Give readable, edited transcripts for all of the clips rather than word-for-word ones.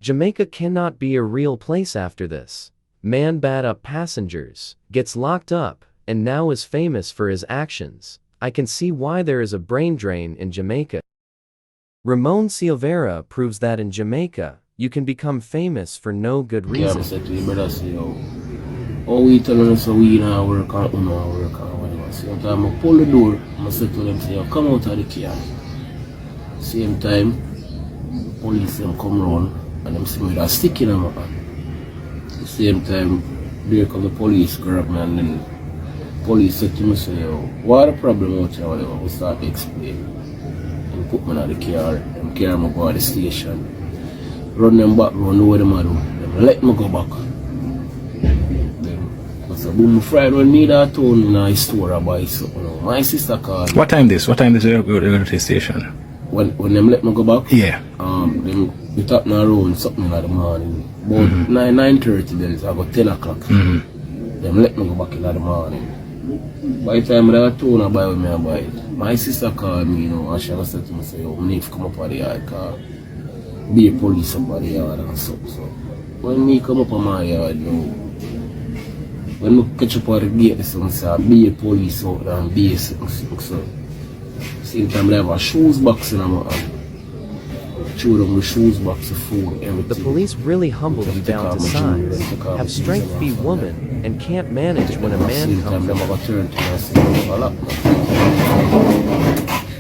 Jamaica cannot be a real place after this. Man bad up passengers, gets locked up, and now is famous for his actions. I can see why there is a brain drain in Jamaica. Ramone Silvera proves that in Jamaica, you can become famous for no good reason. I said to your brother, say, oh, we tell them so we not work or we not work or whatever. Same time, I pull the door, I said to them, say, oh, come out of the car. Same time, police them come round and them see me with a stick in my hand. The same time, there come the police grab me and then police said to me, say, yo, what the problem out here, whatever. We start explaining. Them put me in the car, them carry me go to the station. Run them back, run where them do. Them let me go back. Then, so boom, Friday when me that town in a store I buy something. My sister called. What time this? What time did you go to the station? When them let me go back? Yeah. Them we talk around something in the morning. About 9:30 then, so I got 10 o'clock. Them let me go back in the morning. By the time I told her buy with me, I buy it. My sister called me, and she said to me, say, I need to come up on the yard, because be a police up on the yard and stuff. So when me come up on my yard, when I catch up on the gate, I say, be a police out there and be a something. So same time I have a shoes box in my hand. Show them the shoes box, the food, everything. The police really humble you down to size, have strength to be woman, and can't manage when a man comes in.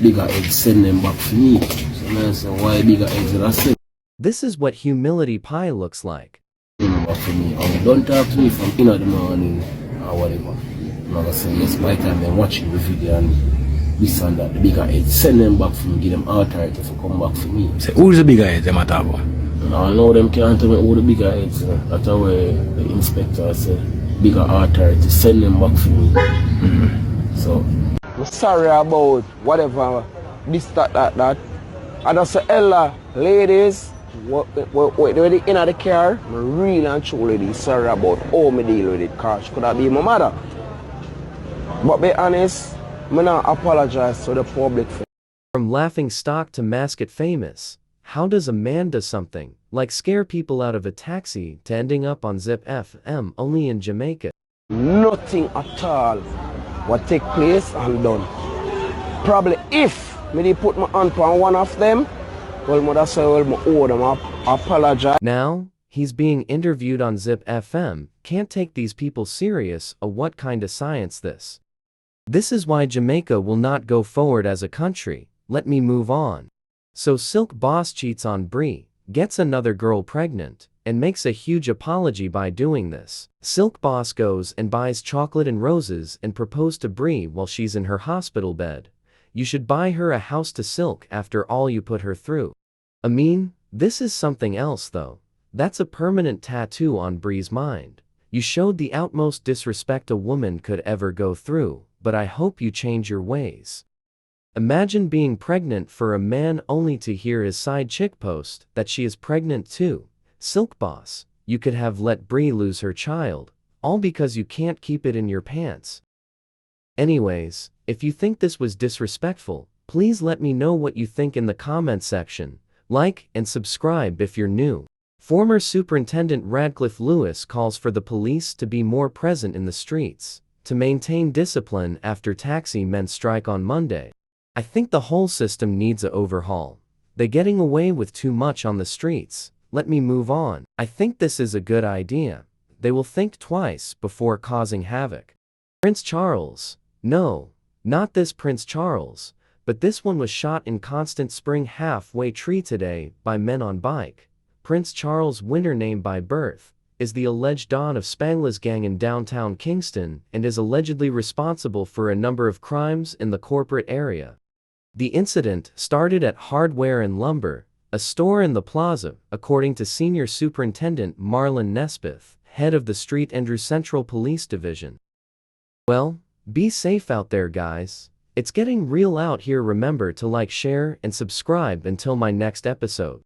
Bigger eggs send them back for me. So I say, why bigger eggs did I send? This is what humility pie looks like. Back for me. Don't talk to me from the morning or whatever. I'm not gonna say yes, by the time they're watching the video and this and that, the bigger heads, send them back for me, give them authority to come back for me. Say, who's the bigger heads them at all? I know them can't tell me who the bigger heads. That's why the inspector said, bigger authority, send them back for me. So, I'm sorry about whatever, this, that. I just say, Ella, ladies, when they in the car, I'm really and truly sorry about how I deal with it, because she could have been my mother. But be honest, I not apologize to the public. From laughing stock to mask it famous, how does a man do something, like scare people out of a taxi, to ending up on Zip FM only in Jamaica? Nothing at all what take place and done. Probably if me put my hand on one of them, well, that's why I owe them apologize. Now, he's being interviewed on Zip FM, can't take these people serious, what kind of science this? This is why Jamaica will not go forward as a country. Let me move on. So Silk Boss cheats on Bree, gets another girl pregnant, and makes a huge apology by doing this. Silk Boss goes and buys chocolate and roses and proposes to Bree while she's in her hospital bed. You should buy her a house to Silk after all you put her through. I mean, this is something else though. That's a permanent tattoo on Bree's mind. You showed the utmost disrespect a woman could ever go through, but I hope you change your ways. Imagine being pregnant for a man only to hear his side chick post that she is pregnant too. Silk Boss, you could have let Bree lose her child, all because you can't keep it in your pants. Anyways, if you think this was disrespectful, please let me know what you think in the comment section. Like and subscribe if you're new. Former Superintendent Radcliffe Lewis calls for the police to be more present in the streets, to maintain discipline after taxi men strike on Monday. I think the whole system needs a overhaul. They're getting away with too much on the streets. Let me move on. I think this is a good idea. They will think twice before causing havoc. Prince Charles. No, not this Prince Charles, but this one was shot in Constant Spring halfway tree today by men on bike. Prince Charles, winter name by birth, is the alleged don of Spangler's gang in downtown Kingston and is allegedly responsible for a number of crimes in the corporate area. The incident started at Hardware and Lumber, a store in the plaza, according to Senior Superintendent Marlon Nesbitt, head of the Street Andrew Central Police Division. Well, be safe out there, guys. It's getting real out here. Remember to like, share, and subscribe until my next episode.